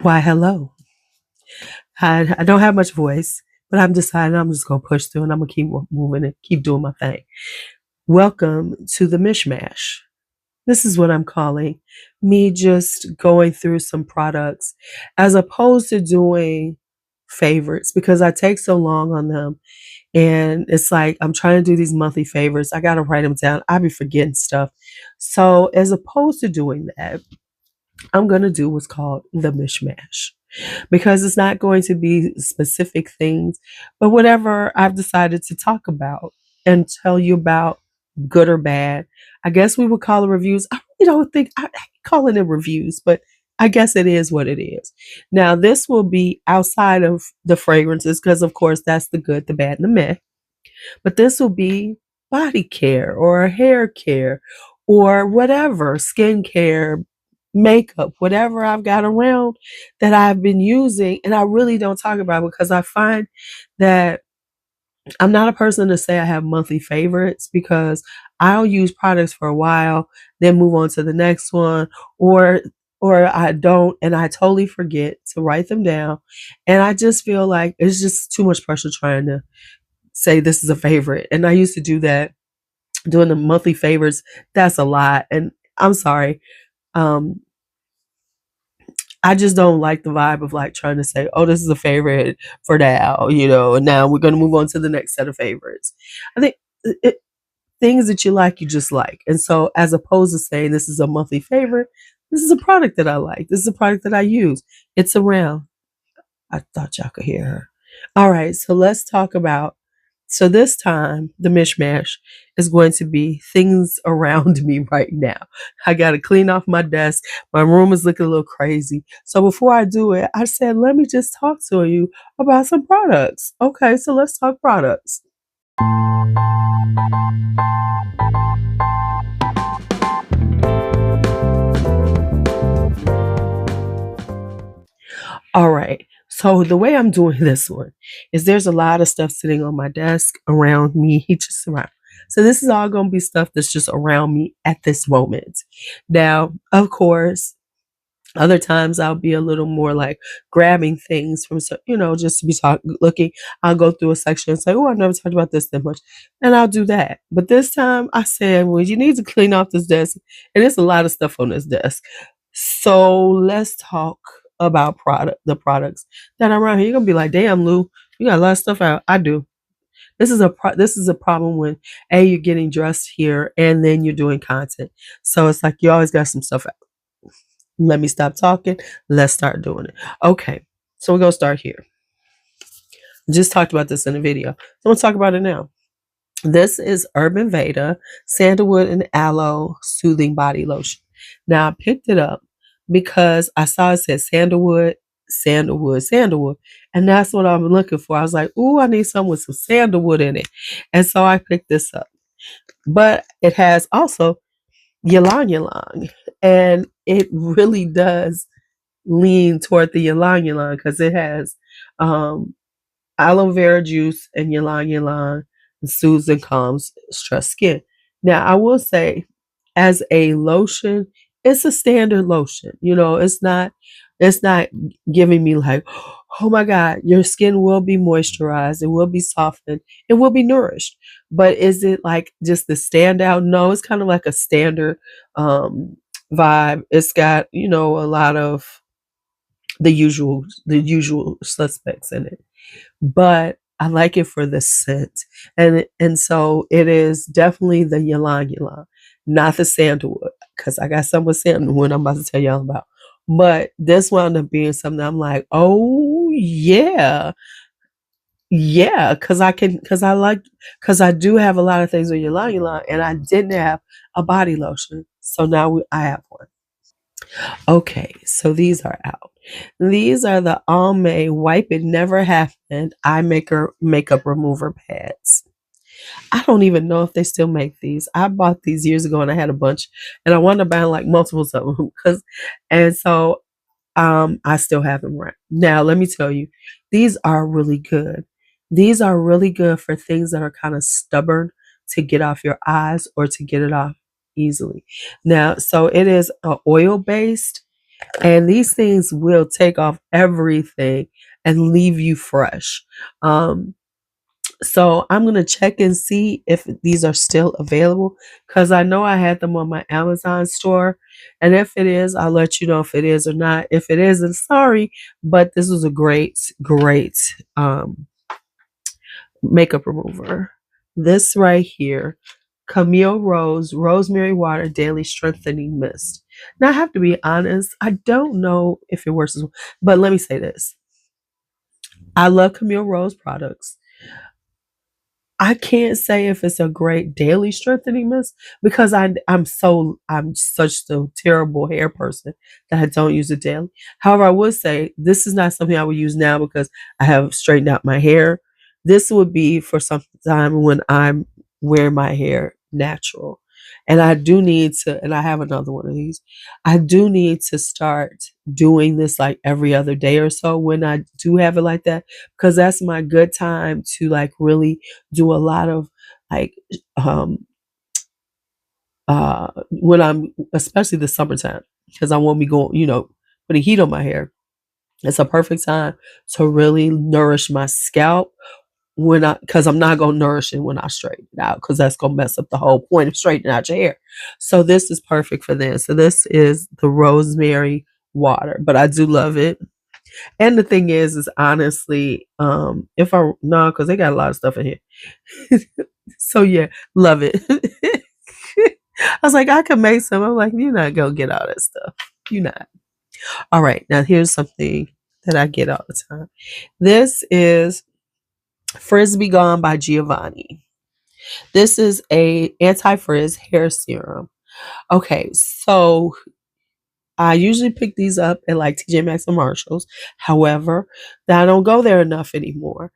Why, hello. I don't have much voice, but I'm deciding I'm just going to push through and I'm going to keep moving and keep doing my thing. Welcome to the mishmash. This is what I'm calling me just going through some products as opposed to doing favorites because I take so long on them. And it's like I'm trying to do these monthly favorites. I got to write them down. I be forgetting stuff. So as opposed to doing that, I'm going to do what's called the mishmash because it's not going to be specific things, but whatever I've decided to talk about and tell you about, good or bad. I guess we would call it reviews. I really don't think I hate calling it reviews, but I guess it is what it is. Now, this will be outside of the fragrances because, of course, that's the good, the bad, and the meh. But this will be body care or hair care or whatever, skin care, makeup, whatever I've got around that I've been using. And I really don't talk about it because I find that I'm not a person to say I have monthly favorites because I'll use products for a while, then move on to the next one, or I don't and I totally forget to write them down. And I just feel like it's just too much pressure trying to say this is a favorite. And I used to do that, doing the monthly favorites. That's a lot. And I'm sorry. Um, I just don't like the vibe of like trying to say, oh, this is a favorite for now, and now we're going to move on to the next set of favorites. I think things that you like, you just like. And so as opposed to saying this is a monthly favorite, this is a product that I like. This is a product that I use. It's around. I thought y'all could hear her. All right. So let's talk about, so this time the mishmash is going to be things around me right now. I got to clean off my desk. My room is looking a little crazy. So before I do it, I said, let me just talk to you about some products. Okay. So let's talk products. All right. So the way I'm doing this one is there's a lot of stuff sitting on my desk around me, just around. So this is all going to be stuff that's just around me at this moment. Now, of course, other times I'll be a little more like grabbing things from, just to be looking. I'll go through a section and say, oh, I've never talked about this that much. And I'll do that. But this time I said, well, you need to clean off this desk. And there's a lot of stuff on this desk. So let's talk about the products that are around here. You're gonna be like, damn, Lou, you got a lot of stuff out. I do. This is a problem when you're getting dressed here and then you're doing content. So it's like you always got some stuff out. Let me stop talking. Let's start doing it. Okay, so we're gonna start here. Just talked about this in a video. So I'm gonna talk about it now. This is Urban Veda Sandalwood and Aloe Soothing Body Lotion. Now I picked it up because I saw it said sandalwood, and that's what I'm looking for. I was like, ooh, I need something with some sandalwood in it. And so I picked this up. But it has also ylang ylang, and it really does lean toward the ylang ylang because it has aloe vera juice and ylang ylang and soothes and calms stressed skin. Now, I will say, as a lotion, it's a standard lotion. It's not giving me like, oh my God, your skin will be moisturized, it will be softened, it will be nourished. But is it like just the standout? No, it's kind of like a standard vibe. It's got, a lot of the usual suspects in it. But I like it for the scent. And so it is definitely the ylang ylang, not the sandalwood, because I got some with sandalwood I'm about to tell y'all about. But this wound up being something I'm like, oh yeah. Yeah, because I do have a lot of things with ylang ylang, and I didn't have a body lotion. So now I have one. Okay, so these are out. These are the Almay Wipe It Never Happened Eye Maker Makeup Remover Pads. I don't even know if they still make these. I bought these years ago and I had a bunch, and I wanted to buy like multiples of them and so I still have them right now. Let me tell you, these are really good. These are really good for things that are kind of stubborn to get off your eyes or to get it off easily. Now, so it is oil based, And these things will take off everything and leave you fresh. So I'm going to check and see if these are still available, because I know I had them on my Amazon store. And if it is, I'll let you know if it is or not. If it isn't, sorry, but this was a great, great makeup remover. This right here, Camille Rose Rosemary Water Daily Strengthening Mist. Now, I have to be honest, I don't know if it works as well, but let me say this. I love Camille Rose products. I can't say if it's a great daily strengthening mist, because I'm such a terrible hair person that I don't use it daily. However, I would say this is not something I would use now because I have straightened out my hair. This would be for some time when I'm wearing my hair natural. And I do need to, and I have another one of these. I do need to start doing this like every other day or so when I do have it like that, because that's my good time to like really do a lot of like when I'm, especially the summertime, because I won't be going, putting heat on my hair. It's a perfect time to really nourish my scalp because I'm not gonna nourish it when I straighten it out, because that's gonna mess up the whole point of straightening out your hair. So this is perfect for this. So this is the rosemary water, but I do love it. And the thing is honestly, if I no, because they got a lot of stuff in here. So yeah, love it. I was like, I could make some. I'm like, you're not gonna get all that stuff. You're not. All right, now here's something that I get all the time. This is Frizz-Be Gone by Giovani. This is a anti-frizz hair serum. Okay, so I usually pick these up at like TJ Maxx and Marshalls. However, I don't go there enough anymore.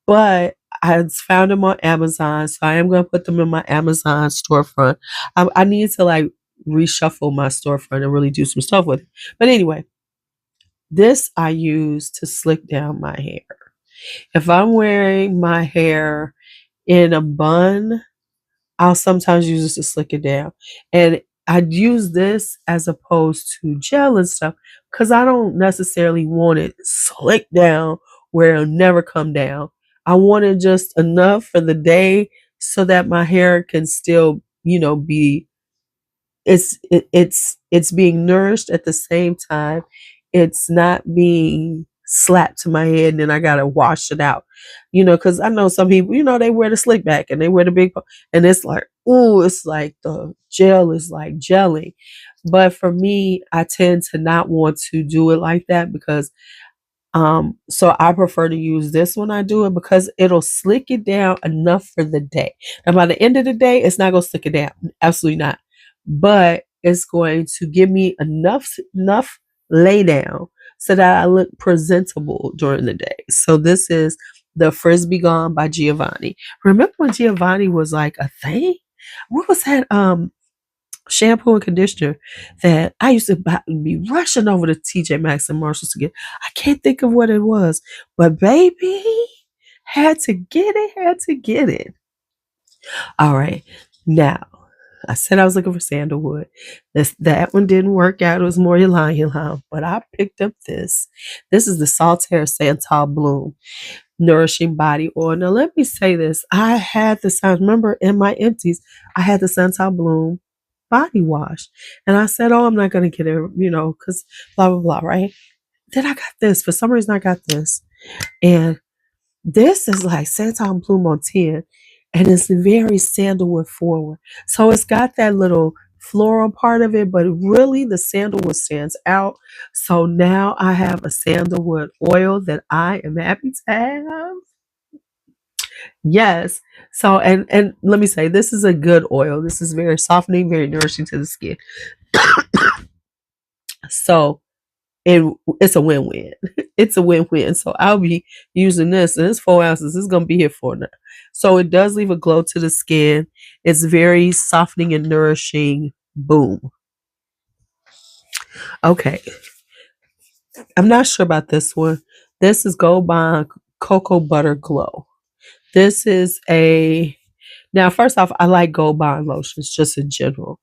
But I found them on Amazon, so I am going to put them in my Amazon storefront. I need to like reshuffle my storefront and really do some stuff with it. But anyway, this I use to slick down my hair. If I'm wearing my hair in a bun, I'll sometimes use this to slick it down. And I'd use this as opposed to gel and stuff because I don't necessarily want it slick down where it'll never come down. I want it just enough for the day so that my hair can still, be it's being nourished at the same time. It's not being slapped to my head and then I gotta wash it out. Because I know some people, they wear the slick back and they wear the big and it's like, ooh, it's like the gel is like gelling. But for me, I tend to not want to do it like that because so I prefer to use this when I do it because it'll slick it down enough for the day. And by the end of the day, it's not gonna slick it down. Absolutely not. But it's going to give me enough lay down so that I look presentable during the day. So this is the Frizz-Be Gone by Giovani. Remember when Giovani was like a thing? What was that shampoo and conditioner that I used to be rushing over to TJ Maxx and Marshalls to get? I can't think of what it was, but baby, had to get it. All right, now I said I was looking for sandalwood. That one didn't work out. It was more ylang, but I picked up this. This is the Saltaire Santal Bloom Nourishing Body Oil. Now let me say this: I had the remember in my empties, I had the Santal Bloom body wash. And I said, oh, I'm not going to get it, because blah, blah, blah, right? Then I got this. For some reason, I got this. And this is like Santal Bloom on 10. And it's very sandalwood forward. So it's got that little floral part of it, but really the sandalwood stands out. So now I have a sandalwood oil that I am happy to have. Yes. So and let me say, this is a good oil. This is very softening, very nourishing to the skin. So it's a win-win. It's a win-win. So I'll be using this, and it's 4 ounces. It's gonna be here for now. So it does leave a glow to the skin. It's very softening and nourishing. Boom. Okay. I'm not sure about this one. This is Gold Bond Cocoa Butter Glow. This is now, first off, I like Gold Bond lotions just in general.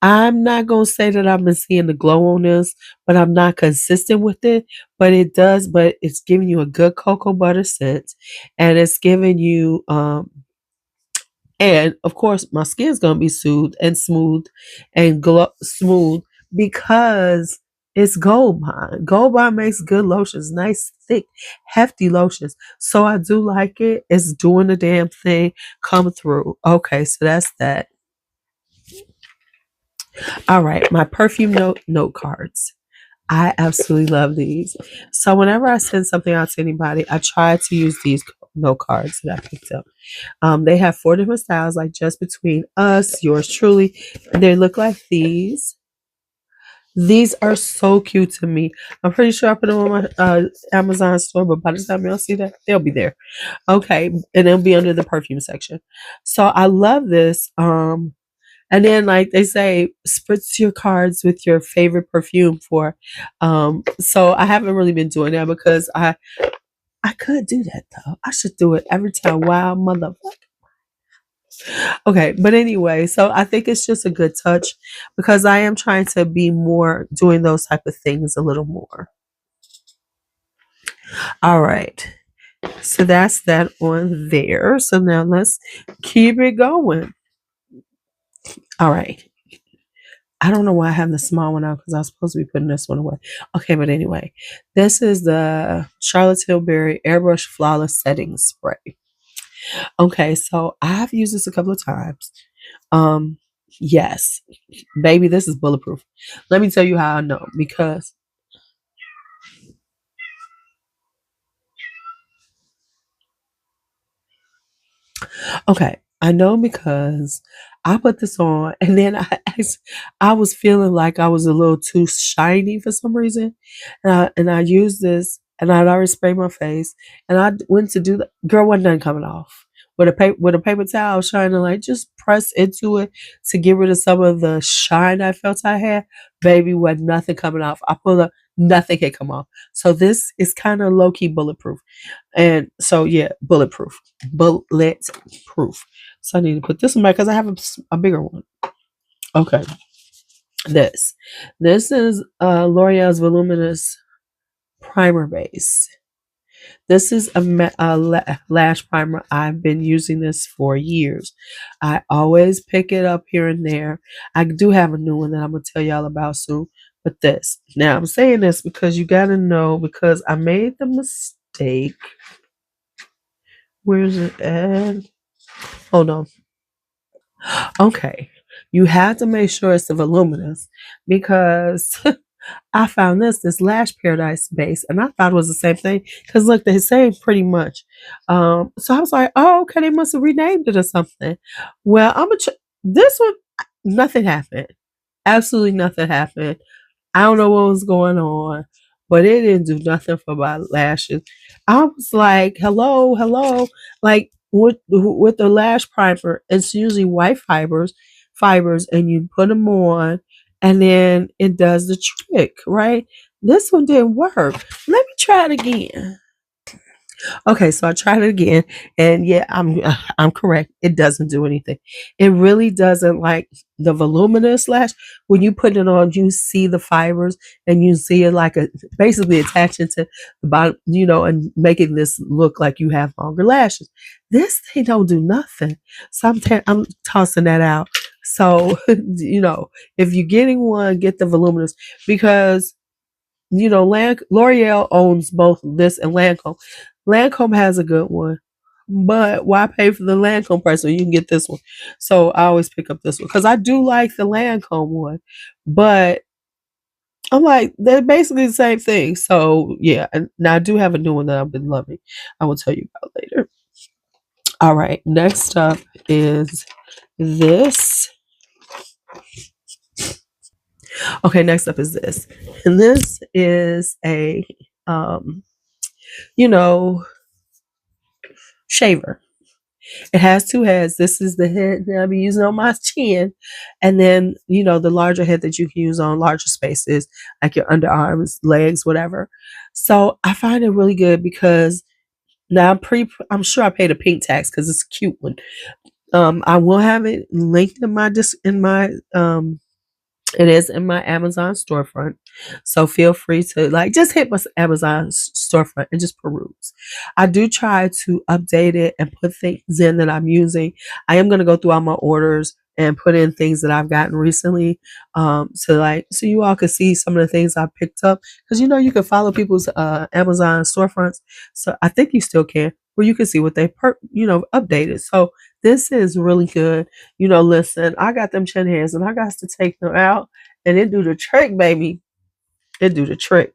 I'm not gonna say that I've been seeing the glow on this, but I'm not consistent with it. But it does, but it's giving you a good cocoa butter scent, and it's giving you and of course my skin's gonna be soothed and smooth and smooth because it's Gold Bond. Gold Bond makes good lotions, nice, thick, hefty lotions. So I do like it. It's doing the damn thing. Come through. Okay, so that's that. All right, my perfume note cards. I absolutely love these. So whenever I send something out to anybody, I try to use these note cards that I picked up. They have 4 different styles, like Just Between Us, yours truly. They look like these. These are so cute to me. I'm pretty sure I put them on my Amazon store, but by the time y'all see that, they'll be there. Okay, and they'll be under the perfume section. So I love this. And then, like they say, spritz your cards with your favorite perfume for. So I haven't really been doing that because I could do that though. I should do it every time. Wow, motherfucker. Okay, but anyway, so I think it's just a good touch because I am trying to be more doing those type of things a little more. All right. So that's that on there. So now let's keep it going. All right. I don't know why I have the small one out because I was supposed to be putting this one away. Okay, but anyway, this is the Charlotte Tilbury Airbrush Flawless Setting Spray. Okay, so I've used this a couple of times. Um, yes, baby, this is bulletproof. Let me tell you how I know because okay, I know because I put this on and then I was feeling like I was a little too shiny for some reason. And I used this and I'd already sprayed my face and I went to do the girl wasn't nothing coming off. With a paper towel, I was trying to like just press into it to get rid of some of the shine I felt I had. Baby, wasn't nothing coming off. I pulled up, nothing can come off. So this is kind of low key bulletproof. And so yeah, bulletproof. Bulletproof. So I need to put this one back because I have a bigger one. Okay. This. This is L'Oreal's Voluminous Primer Base. This is a lash primer. I've been using this for years. I always pick it up here and there. I do have a new one that I'm going to tell y'all about soon. But this. Now, I'm saying this because you got to know because I made the mistake. Where's it at? Hold on. Okay. You have to make sure it's the voluminous because I found this Lash Paradise base, and I thought it was the same thing because look, they're saying pretty much. So I was like, oh, okay, they must have renamed it or something. Well, I'm gonna this one. Nothing happened. Absolutely nothing happened. I don't know what was going on, but it didn't do nothing for my lashes. I was like, hello, hello. Like with the lash primer, it's usually white fibers, and you put them on, and then it does the trick, right? This one didn't work. Let me try it again. Okay, so I tried it again, and yeah, I'm correct. It doesn't do anything. It really doesn't like the voluminous lash. When you put it on, you see the fibers, and you see it like a basically attaching to the bottom, and making this look like you have longer lashes. This they don't do nothing. So I'm tossing that out. So if you're getting one, get the voluminous because L'Oreal owns both this and Lancome. Lancome has a good one, but why pay for the Lancome price when you can get this one? So I always pick up this one because I do like the Lancome one, but I'm like they're basically the same thing. So yeah, and now I do have a new one that I've been loving. I will tell you about later. All right, next up is this. Okay, next up is this, and this is a you know shaver. It has 2 heads. This is the head that I'll be using on my chin. And then, the larger head that you can use on larger spaces, like your underarms, legs, whatever. So I find it really good because now I'm sure I paid a pink tax because it's a cute one. I will have it linked in my It is in my Amazon storefront. So feel free to just hit my Amazon storefront and just peruse. I do try to update it and put things in that I'm using. I am going to go through all my orders and put in things that I've gotten recently. So you all can see some of the things I picked up. Because you can follow people's Amazon storefronts. So I think you still can, where you can see what they updated. So this is really good. Listen, I got them chin hairs and I got to take them out and it do the trick, baby. It do the trick.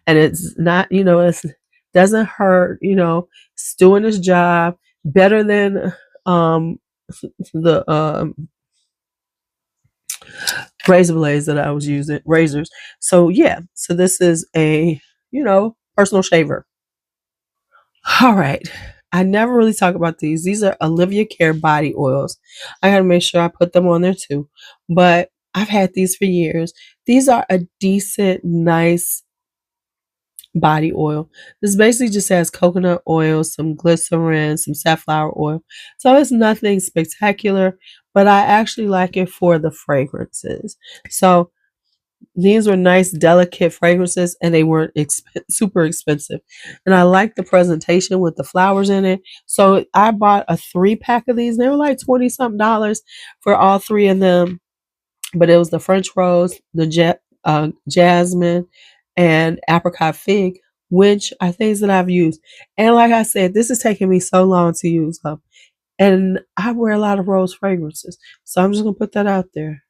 And it's not, it doesn't hurt, it's doing its job better than the razor blades that I was using, razors. So yeah, so this is a, personal shaver. All right. I never really talk about these. These are Olivia Care body oils. I gotta make sure I put them on there too. But I've had these for years. These are a decent, nice body oil. This basically just has coconut oil, some glycerin, some safflower oil. So it's nothing spectacular, but I actually like it for the fragrances. So these were nice, delicate fragrances, and they weren't super expensive. And I like the presentation with the flowers in it. So I bought a 3-pack of these. They were like $20-something for all 3 of them. But it was the French rose, the jasmine, and apricot fig, which are things that I've used. And like I said, this is taking me so long to use up. And I wear a lot of rose fragrances. So I'm just going to put that out there.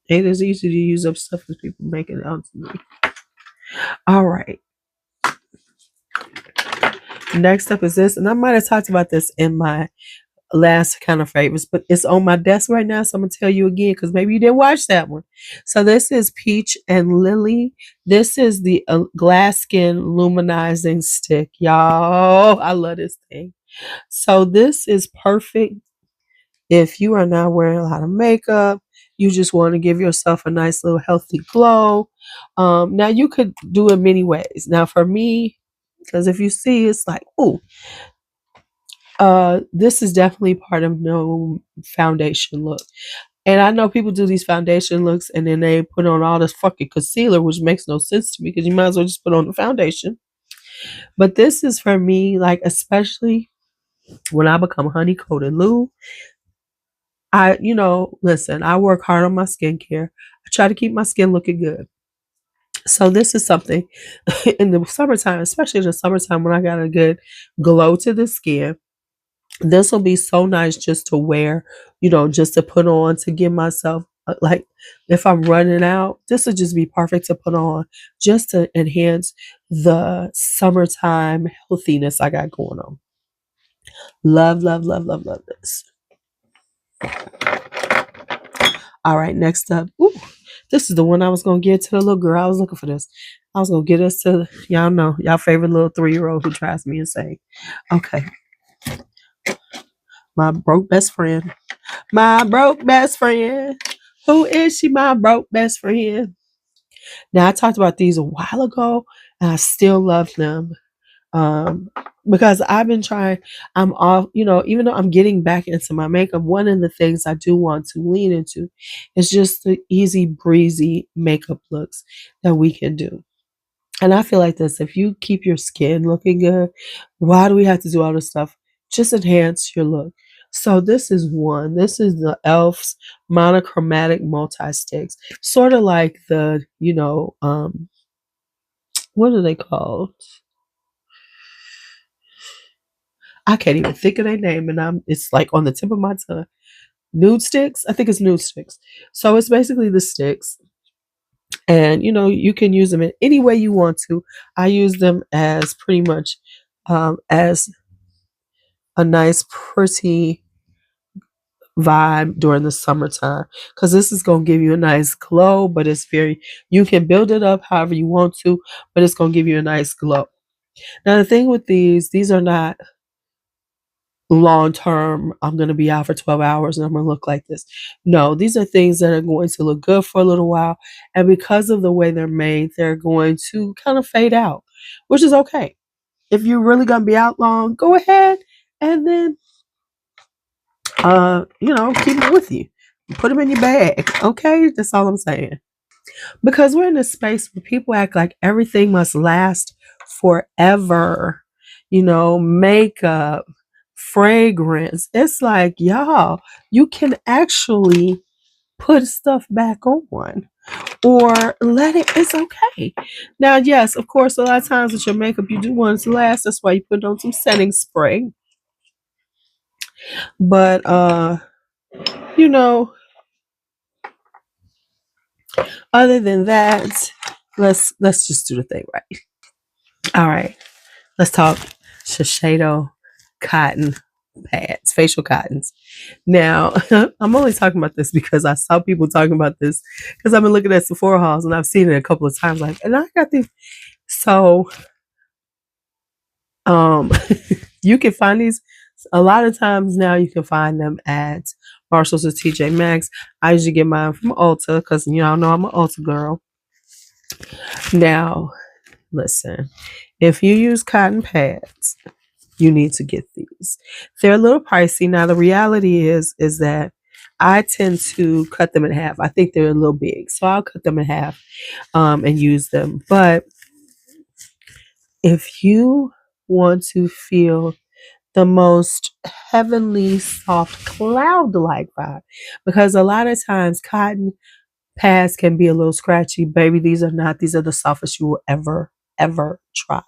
It is easy to use up stuff as people make it out to me. All right. Next up is this. And I might have talked about this in my last kind of favorites, but it's on my desk right now. So I'm going to tell you again because maybe you didn't watch that one. So this is Peach and Lily. This is the glass skin luminizing stick. Y'all, I love this thing. So this is perfect if you are not wearing a lot of makeup. You just want to give yourself a nice little healthy glow. Now you could do it many ways. Now for me, because if you see, it's like, ooh, this is definitely part of no foundation look. And I know people do these foundation looks and then they put on all this fucking concealer, which makes no sense to me because you might as well just put on the foundation. But this is for me, especially when I become honey coated Lou. Listen, I work hard on my skincare. I try to keep my skin looking good. So this is something in the summertime, especially in the summertime when I got a good glow to the skin. This will be so nice just to wear, just to put on to give myself, if I'm running out, this would just be perfect to put on just to enhance the summertime healthiness I got going on. Love, love, love, love, love this. All right, next up. Ooh, this is the one I was going to give to the little girl. I was looking for this. I was going to get us to, y'all know, y'all favorite little 3-year-old who drives me insane. Okay. My broke best friend. My broke best friend. Who is she? My broke best friend. Now, I talked about these a while ago, and I still love them. Because I've been trying, I'm off, even though I'm getting back into my makeup, one of the things I do want to lean into is just the easy breezy makeup looks that we can do. And I feel like this, if you keep your skin looking good, why do we have to do all this stuff? Just enhance your look. So this is one. This is the e.l.f.'s monochromatic multi-sticks. Sort of like the, what are they called? I can't even think of their name, and it's like on the tip of my tongue. Nude Sticks? I think it's Nude Sticks. So it's basically the sticks. And you can use them in any way you want to. I use them as pretty much as a nice pretty vibe during the summertime, because this is going to give you a nice glow, but you can build it up however you want to, but it's going to give you a nice glow. Now the thing with these are not long term, I'm going to be out for 12 hours and I'm going to look like this. No, these are things that are going to look good for a little while, and because of the way they're made, they're going to kind of fade out, which is okay. If you're really going to be out long, go ahead and then keep it with you. Put them in your bag, okay? That's all I'm saying. Because we're in a space where people act like everything must last forever. You know, makeup, fragrance. It's like, y'all, you can actually put stuff back on or let it, it's okay. Now, yes, of course, a lot of times with your makeup, you do want it to last. That's why you put on some setting spray. But, you know, other than that, let's just do the thing right. All right. Let's talk Shiseido cotton pads, facial cottons. Now, I'm only talking about this because I saw people talking about this because I've been looking at Sephora hauls and I've seen it a couple of times. Like, and I got these. So, you can find these a lot of times now. You can find them at Marshalls or TJ Maxx. I usually get mine from Ulta because y'all know I'm an Ulta girl. Now, listen, if you use cotton pads, you need to get these. They're a little pricey. Now, the reality is that I tend to cut them in half. I think they're a little big, so I'll cut them in half and use them. But if you want to feel the most heavenly, soft, cloud-like vibe, because a lot of times cotton pads can be a little scratchy. Baby, these are not. These are the softest you will ever try.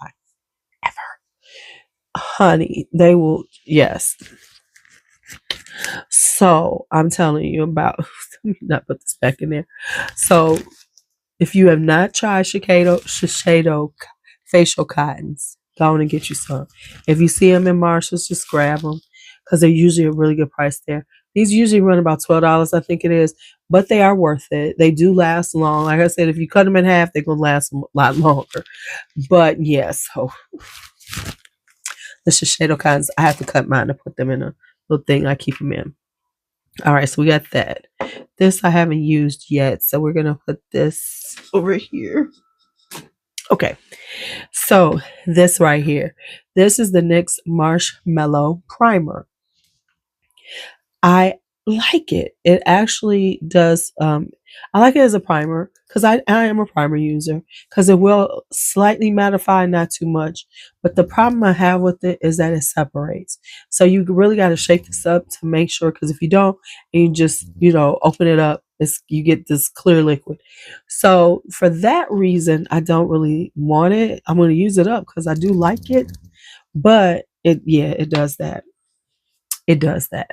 Ever. Honey, they will, yes. So I'm telling you about, let me not put this back in there. So if you have not tried Shiseido facial cottons, go on and get you some. If you see them in Marshalls, just grab them because they're usually a really good price there. These usually run about $12, I think it is, but they are worth it. They do last long. Like I said, if you cut them in half, they're going to last a lot longer. But yes, so the Shiseido cottons, I have to cut mine to put them in a little thing I keep them in. All right, so we got that. This I haven't used yet, so we're going to put this over here. Okay, so this right here. This is the NYX Marshmallow Primer. I like it. It actually does. I like it as a primer because I am a primer user because it will slightly mattify, not too much. But the problem I have with it is that it separates. So you really got to shake this up to make sure, because if you don't, and you just open it up, you get this clear liquid. So for that reason, I don't really want it. I'm going to use it up because I do like it, but it does that. It does that.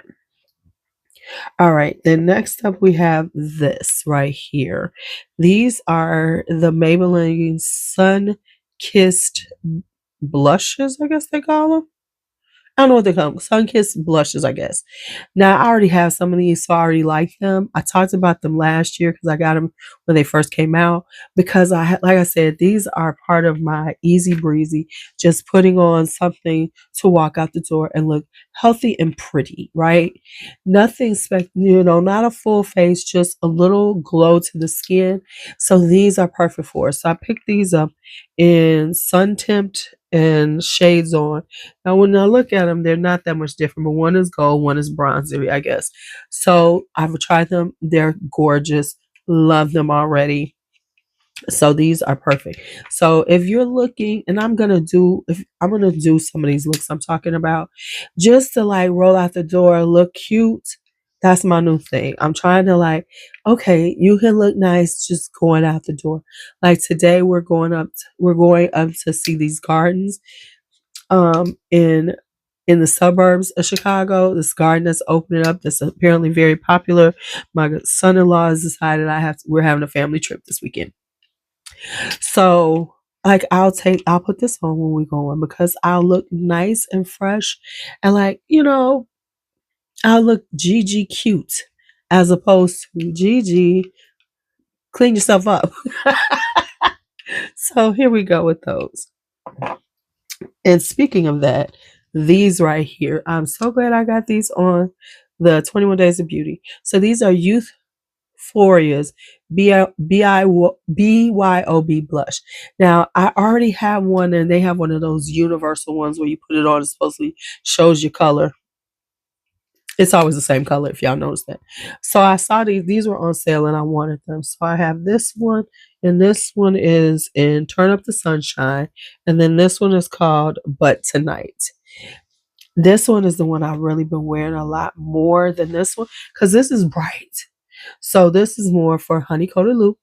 All right, then next up we have this right here. These are the Maybelline Sunkissed blushes, I guess they call them. I don't know what they call them. Sunkissed blushes, I guess. Now, I already have some of these, so I already like them. I talked about them last year because I got them when they first came out. Because like I said, these are part of my easy breezy, just putting on something to walk out the door and look healthy and pretty, right? Nothing not a full face, just a little glow to the skin. So these are perfect for us. So I picked these up in Sun Tempt and Shades On. Now, when I look at them, they're not that much different, but one is gold, one is bronzy, I guess. So I've tried them. They're gorgeous. Love them already. So these are perfect. So if you're looking, and I'm gonna do some of these looks I'm talking about, just to like roll out the door, look cute. That's my new thing. I'm trying to okay, you can look nice just going out the door. Like today, we're going up to see these gardens, in the suburbs of Chicago. This garden that's opening up that's apparently very popular. My son-in-law has decided we're having a family trip this weekend. So I'll put this on when we go on because I'll look nice and fresh and I'll look Gigi cute as opposed to Gigi clean yourself up. So here we go with those. And speaking of that, these right here, I'm so glad I got these on the 21 Days of Beauty. So these are Youth Floria's BYOB blush. Now, I already have one, and they have one of those universal ones where you put it on, it supposedly shows your color. It's always the same color if y'all notice that. So I saw these were on sale and I wanted them. So I have this one, and this one is in Turn Up the Sunshine, and then this one is called But Tonight. This one is the one I've really been wearing a lot more than this one because this is bright. So this is more for honey coated loop,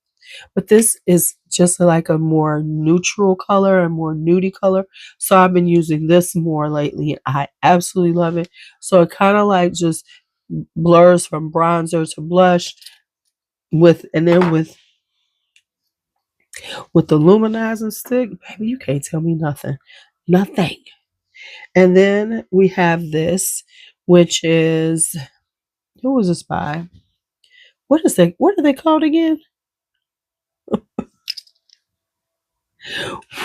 but this is just like a more neutral color, a more nudie color. So I've been using this more lately. I absolutely love it. So it kind of like just blurs from bronzer to blush and then with the luminizing stick, baby, you can't tell me nothing. Nothing. And then we have this, which is, who was this by? What are they called again?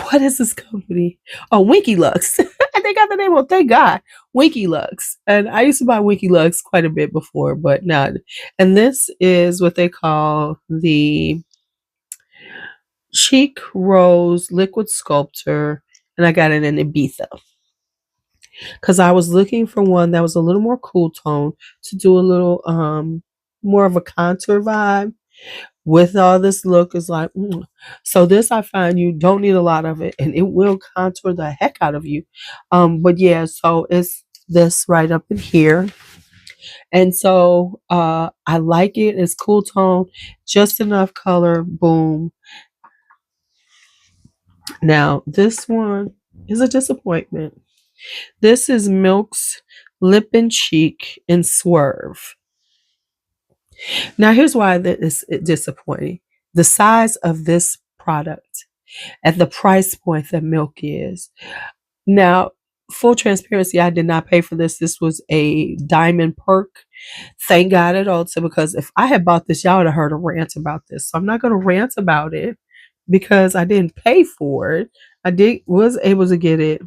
What is this company? Oh, Winky Lux. They got the name on, thank God. Winky Lux. And I used to buy Winky Lux quite a bit before, but not. And this is what they call the Cheek Rose Liquid Sculptor. And I got it in Ibiza. Because I was looking for one that was a little more cool tone to do a little more of a contour vibe. With all this look is like, so this I find you don't need a lot of it, and it will contour the heck out of you. But yeah, so it's this right up in here, and so I like it. It's cool tone, just enough color. Boom. Now this one is a disappointment. This is Milk's Lip and Cheek in Swerve. Now, here's why that is disappointing. The size of this product at the price point that Milk is. Now, full transparency, I did not pay for this. This was a diamond perk. Thank God at Ulta, because if I had bought this, y'all would have heard a rant about this. So I'm not going to rant about it because I didn't pay for it. Was able to get it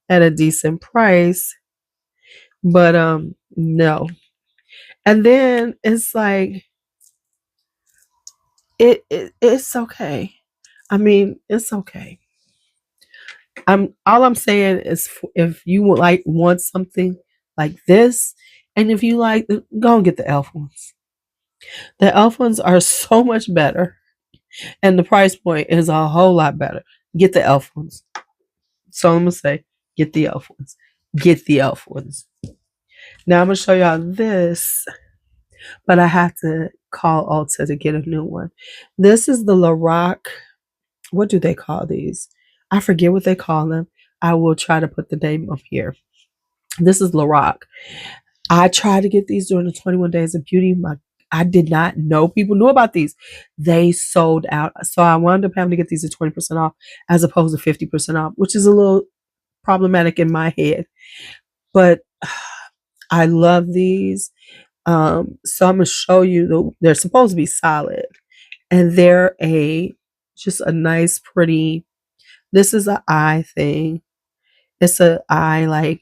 at a decent price, but no. And then it's like it's okay. I mean, it's okay. All I'm saying is if you would want something like this, and if you like, go and get the elf ones. The elf ones are so much better, and the price point is a whole lot better. Get the elf ones. So I'm gonna say, get the elf ones. Get the elf ones. Now I'm gonna show y'all this, but I have to call Ulta to get a new one. This is the Lorac. What do they call these? I forget what they call them. I will try to put the name up here. This is Lorac. I tried to get these during the 21 Days of Beauty. I did not know people knew about these. They sold out. So I wound up having to get these at 20% off as opposed to 50% off, which is a little problematic in my head. But I love these. So I'm going to show you. They're supposed to be solid. And they're just a nice, pretty, this is an eye thing. It's an eye like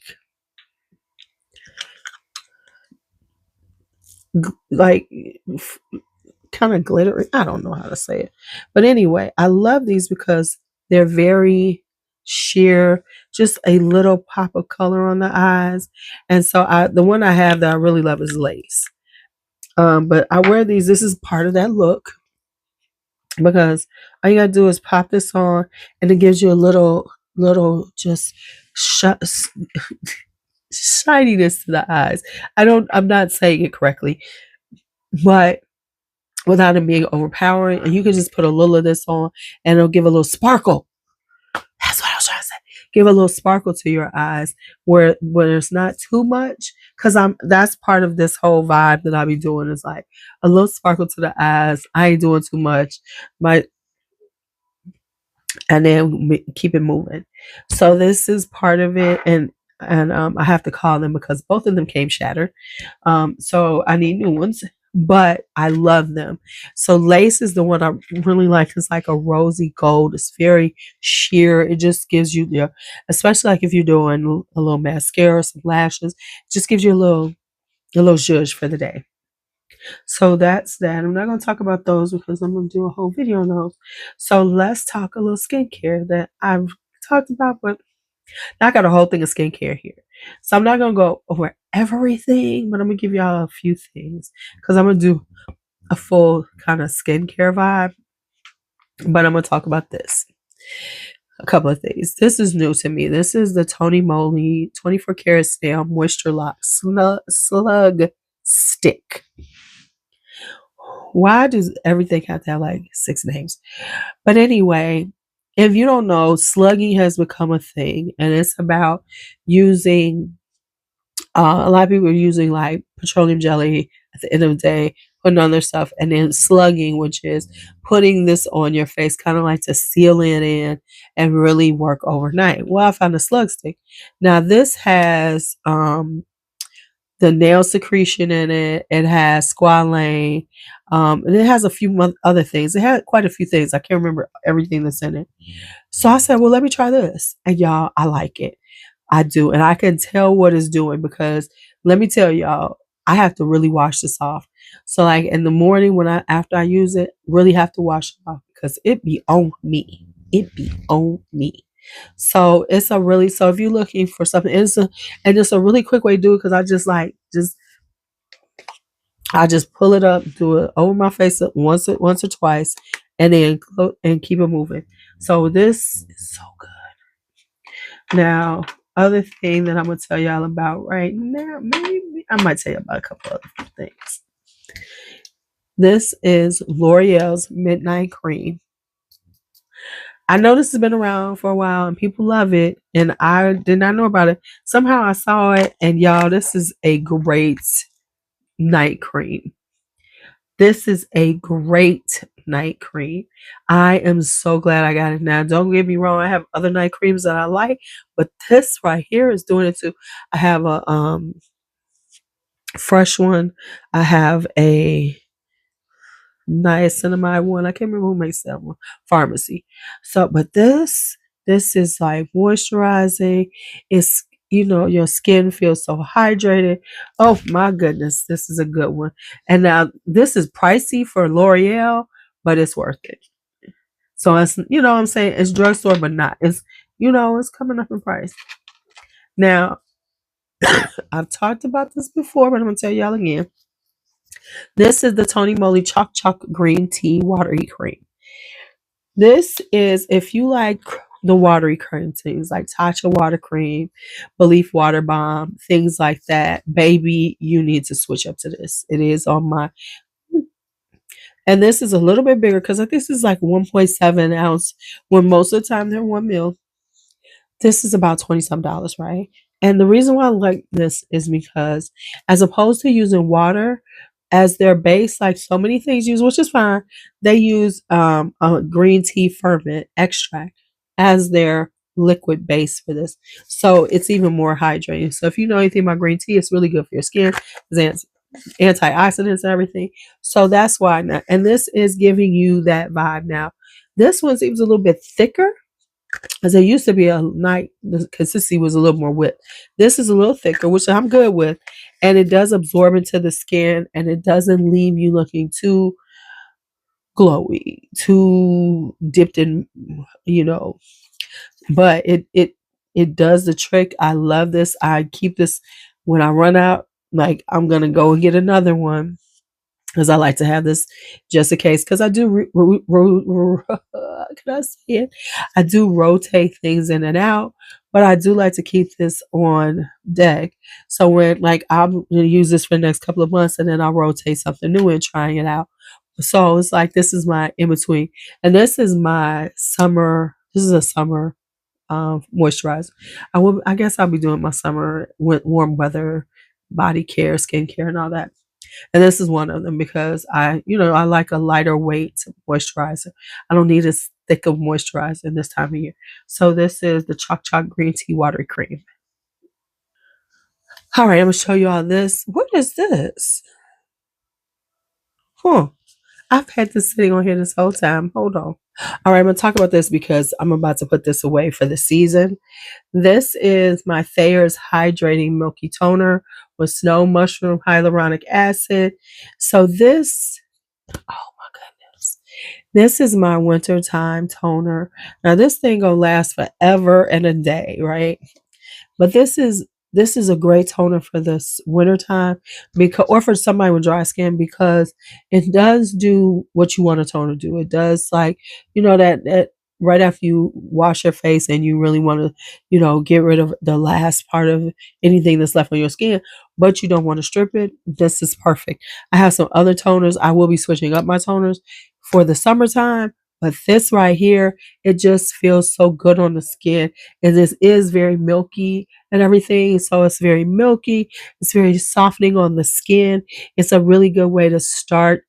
kind of glittery. I don't know how to say it. But anyway, I love these because they're very sheer, just a little pop of color on the eyes. And so the one I have that I really love is lace. But I wear these. This is part of that look because all you gotta do is pop this on and it gives you a little just shininess to the eyes. I'm not saying it correctly, but without it being overpowering, and you can just put a little of this on and it'll give a little sparkle. That's what I was trying to say. Give a little sparkle to your eyes where it's not too much, because that's part of this whole vibe that I'll be doing is like a little sparkle to the eyes. I ain't doing too much. And then keep it moving. So this is part of it, and I have to call them because both of them came shattered. So I need new ones, but I love them. So lace is the one I really like. It's like a rosy gold. It's very sheer. It just gives you especially like if you're doing a little mascara, some lashes, it just gives you a little zhuzh for the day. So that's that. I'm not going to talk about those because I'm going to do a whole video on those. So let's talk a little skincare that I've talked about, but I got a whole thing of skincare here. So I'm not going to go over everything, but I'm gonna give y'all a few things because I'm gonna do a full kind of skincare vibe. But I'm gonna talk about this. A couple of things. This is new to me. This is the Tony Moly 24 Karat Snail Moisture Lock Slug Stick. Why does everything have to have like 6 names? But anyway, if you don't know, slugging has become a thing, and it's about using a lot of people are using like petroleum jelly at the end of the day, putting on their stuff, and then slugging, which is putting this on your face, kind of like to seal it in and really work overnight. Well, I found a slug stick. Now this has the nail secretion in it. It has squalane. And it has a few other things. It had quite a few things. I can't remember everything that's in it. So I said, well, let me try this. And y'all, I like it. I do. And I can tell what it's doing because let me tell y'all, I have to really wash this off. So like in the morning after I use it, really have to wash it off because it be on me. It be on me. So it's so if you're looking for something, and it's a really quick way to do it because I just pull it up, do it over my face once or twice, and then keep it moving. So this is so good. Now, other thing that I'm gonna tell y'all about right now, maybe I might tell you about a couple other things. This is L'Oreal's Midnight Cream. I know this has been around for a while and people love it, and I did not know about it. Somehow I saw it, and y'all, this is a great night cream. This is a great night cream. I am so glad I got it now. Don't get me wrong, I have other night creams that I like, but this right here is doing it too. I have a fresh one. I have a niacinamide one. I can't remember who makes that one. Pharmacy. So, but this is like moisturizing. It's, your skin feels so hydrated. Oh my goodness, this is a good one. And now this is pricey for L'Oreal, but it's worth it. So it's, what I'm saying, it's drugstore, but not. It's, it's coming up in price. Now, I've talked about this before, but I'm gonna tell y'all again. This is the Tony Moly Chalk Green Tea Watery Cream. This is, if you like the watery cream things like Tatcha water cream, Belief water bomb, things like that, baby, you need to switch up to this. It is on my, and this is a little bit bigger because this is like 1.7 ounce when most of the time they're 1 ml. This is about $20 some, right? And the reason why I like this is because as opposed to using water as their base, like so many things use, which is fine, they use a green tea ferment extract as their liquid base for this. So it's even more hydrating. So if you know anything about green tea, it's really good for your skin. It's antioxidants and everything. So that's why. And this is giving you that vibe now. This one seems a little bit thicker. As it used to be a night, the consistency was a little more whipped. This is a little thicker, which I'm good with. And it does absorb into the skin and it doesn't leave you looking too glowy, too dipped in, but it does the trick. I love this. I keep this when I run out, like I'm going to go and get another one. Because I like to have this just in case. Because I do, can I say it? I do rotate things in and out, but I do like to keep this on deck. So when I'm going to use this for the next couple of months, and then I'll rotate something new and trying it out. So it's like this is my in between, and this is my summer. This is a summer moisturizer. I guess I'll be doing my summer warm weather body care, skincare, and all that. And this is one of them because I like a lighter weight moisturizer. I don't need as thick of moisturizer this time of year. So this is the Chalk Green Tea Watery Cream. All right, I'm going to show you all this. What is this? I've had this sitting on here this whole time. Hold on. All right, I'm going to talk about this because I'm about to put this away for the season. This is my Thayer's Hydrating Milky Toner with Snow Mushroom Hyaluronic Acid. So this, oh my goodness, this is my wintertime toner. Now this thing gonna last forever and a day, right? But this is this is a great toner for this winter time, because, or for somebody with dry skin, because it does do what you want a toner to do. It does, like, that right after you wash your face and you really want to, get rid of the last part of anything that's left on your skin, but you don't want to strip it. This is perfect. I have some other toners. I will be switching up my toners for the summertime, but this right here, it just feels so good on the skin. And this is very milky and everything. So it's very milky. It's very softening on the skin. It's a really good way to start,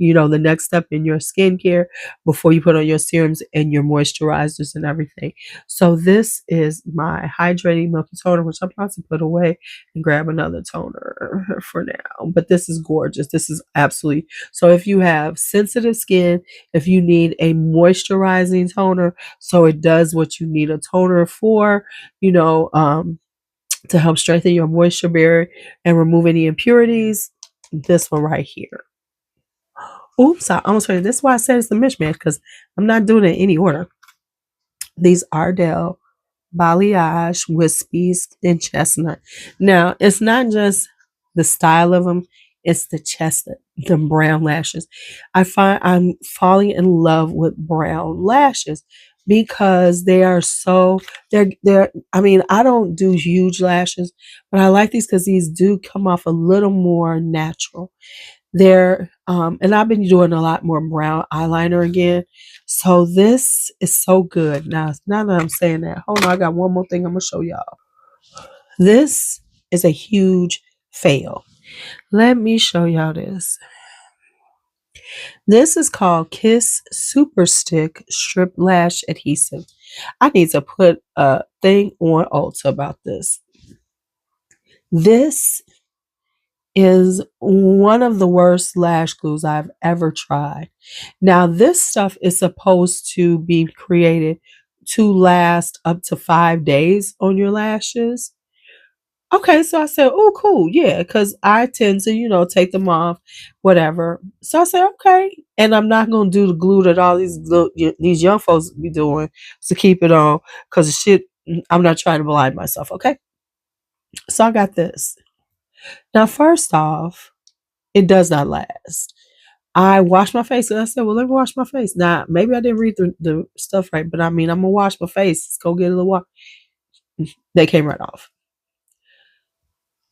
the next step in your skincare before you put on your serums and your moisturizers and everything. So this is my hydrating milky toner, which I'm about to put away and grab another toner for now. But this is gorgeous. This is absolutely, so if you have sensitive skin, if you need a moisturizing toner, so it does what you need a toner for, to help strengthen your moisture barrier and remove any impurities, this one right here. Oops, I almost forgot. This is why I said it's the mishmash, because I'm not doing it in any order. These Ardell Balayage Wispies and Chestnut. Now, it's not just the style of them, it's the chestnut, the brown lashes. I find I'm falling in love with brown lashes because they are they're I mean, I don't do huge lashes, but I like these because these do come off a little more natural. And I've been doing a lot more brown eyeliner again. So this is so good. Now that I'm saying that, hold on, I got one more thing I'm gonna show y'all. This is a huge fail. Let me show y'all this. This is called Kiss Super Stick Strip Lash Adhesive. I need to put a thing on Ulta about this. This is one of the worst lash glues I've ever tried. Now, this stuff is supposed to be created to last up to 5 days on your lashes. Okay, so I said, oh, cool, yeah, because I tend to, take them off, whatever. So I said, okay, and I'm not gonna do the glue that all these young folks be doing to keep it on, because the shit. I'm not trying to blind myself. Okay, so I got this. Now, first off, it does not last. I washed my face and I said, well, let me wash my face. Now, maybe I didn't read the stuff right, but I mean, I'm going to wash my face. Let's go get a little water. They came right off.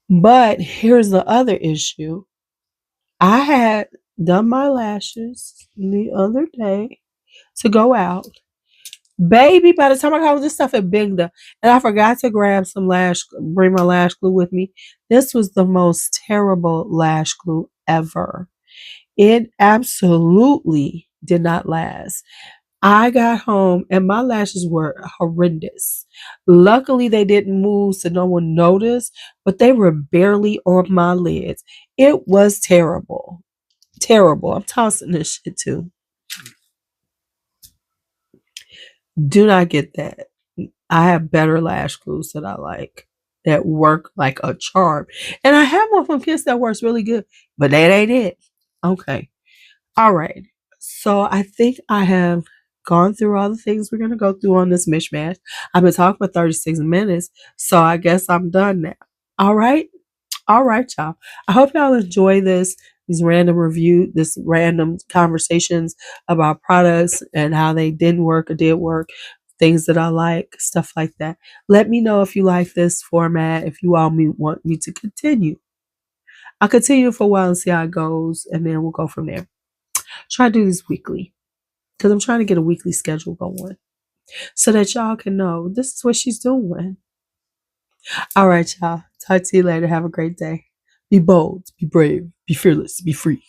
But here's the other issue. I had done my lashes the other day to go out. Baby, by the time I got all this stuff at Bingda, and I forgot to bring my lash glue with me. This was the most terrible lash glue ever. It absolutely did not last. I got home and my lashes were horrendous. Luckily, they didn't move so no one noticed, but they were barely on my lids. It was terrible. Terrible. I'm tossing this shit too. Do not get that. I have better lash glues that I like that work like a charm. And I have one from Kiss that works really good, but that ain't it. Okay. All right. So I think I have gone through all the things we're going to go through on this mishmash. I've been talking for 36 minutes, so I guess I'm done now. All right. All right, y'all. I hope y'all enjoy these random conversations about products and how they didn't work or did work, things that I like, stuff like that. Let me know if you like this format, if you all want me to continue. I'll continue for a while and see how it goes, and then we'll go from there. Try to do this weekly because I'm trying to get a weekly schedule going so that y'all can know this is what she's doing. All right, y'all. Talk to you later. Have a great day. Be bold, be brave, be fearless, be free.